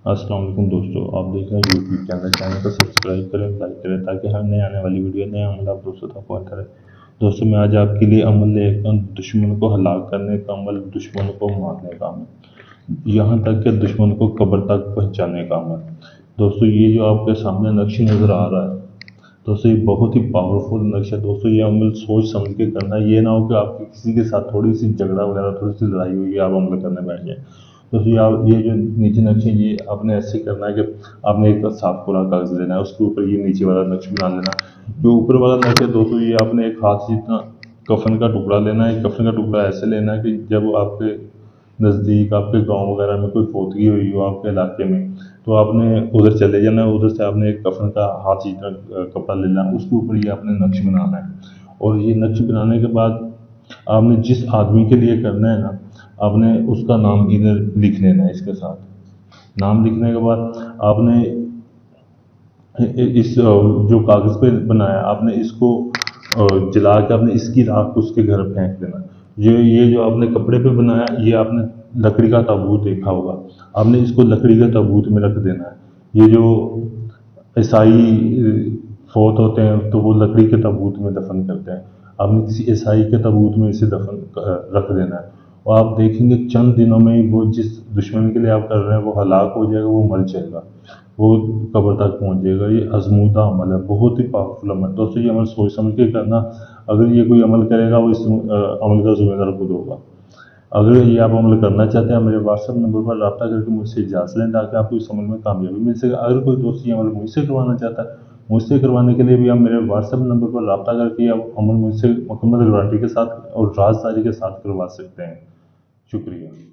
السلام علیکم دوستو، آپ دیکھ رہے ہیں یوٹیوب چینل کو سبسکرائب کریں، لائک کریں تاکہ ہر نئے آنے والی ویڈیو نئے عمل آپ دوستوں تک پہنچتا رہے۔ دوستو میں آج آپ کے لیے عمل لے کر دشمن کو ہلاک کرنے کا عمل، دشمن کو مارنے کا عمل، یہاں تک کہ دشمن کو قبر تک پہنچانے کا عمل۔ دوستو یہ جو آپ کے سامنے نقش نظر آ رہا ہے دوستو، یہ بہت ہی پاورفل نقش ہے۔ دوستو یہ عمل سوچ سمجھ کے کرنا ہے، یہ نہ ہو کہ آپ کی کسی کے ساتھ تھوڑی سی جھگڑا وغیرہ، تھوڑی سی لڑائی ہوئی ہے، آپ عمل کرنے بیٹھ جائیں۔ دوستو یہ جو نیچے نقش ہے، یہ آپ نے ایسے کرنا ہے کہ آپ نے ایک صاف پورا کاغذ لینا ہے، اس کے اوپر یہ نیچے والا نقش بنا لینا۔ جو اوپر والا نقش ہے دوستو، یہ آپ نے ایک ہاتھ جتنا کفن کا ٹکڑا لینا ہے۔ کفن کا ٹکڑا ایسے لینا ہے کہ جب آپ کے نزدیک، آپ کے گاؤں وغیرہ میں کوئی فوتگی ہوئی ہو آپ کے علاقے میں، تو آپ نے ادھر چلے جانا ہے، ادھر سے آپ نے ایک کفن کا ہاتھ جتنا کپڑا لینا ہے، اس کے اوپر یہ آپ نے نقش بنانا ہے۔ اور یہ نقش بنانے کے بعد آپ نے جس آدمی کے لیے کرنا ہے نا، آپ نے اس کا نام ادھر لکھ لینا ہے۔ اس کے ساتھ نام لکھنے کے بعد آپ نے اس جو کاغذ پہ بنایا، آپ نے اس کو جلا کے آپ نے اس کی راکھ اس کے گھر پھینک دینا۔ یہ جو آپ نے کپڑے پہ بنایا، یہ آپ نے لکڑی کا تابوت دیکھا ہوگا، آپ نے اس کو لکڑی کے تابوت میں رکھ دینا ہے۔ یہ جو عیسائی فوت ہوتے ہیں تو وہ لکڑی کے تابوت میں دفن کرتے ہیں، آپ نے کسی عیسائی کے تابوت میں اسے دفن رکھ دینا ہے۔ اور آپ دیکھیں گے چند دنوں میں ہی وہ جس دشمن کے لیے آپ کر رہے ہیں وہ ہلاک ہو جائے گا، وہ مر جائے گا، وہ قبر تک پہنچ جائے گا۔ یہ آزمودہ عمل ہے، بہت ہی پاورفل عمل۔ دوستو یہ عمل سوچ سمجھ کے کرنا، اگر یہ کوئی عمل کرے گا وہ اس عمل کا ذمہ دار خود ہوگا۔ اگر یہ آپ عمل کرنا چاہتے ہیں، میرے واٹس ایپ نمبر پر رابطہ کر کے مجھ سے اجازت لیں تاکہ آپ کو اس عمل میں کامیابی مل سکے۔ اگر کوئی دوست یہ عمل مجھ سے کروانا چاہتا ہے، مجھ سے کروانے کے لیے بھی آپ میرے واٹس ایپ نمبر پر رابطہ کر کے آپ عمل مجھ سے مکمل گارنٹی کے ساتھ اور رازداری کے ساتھ کروا سکتے ہیں۔ شکریہ۔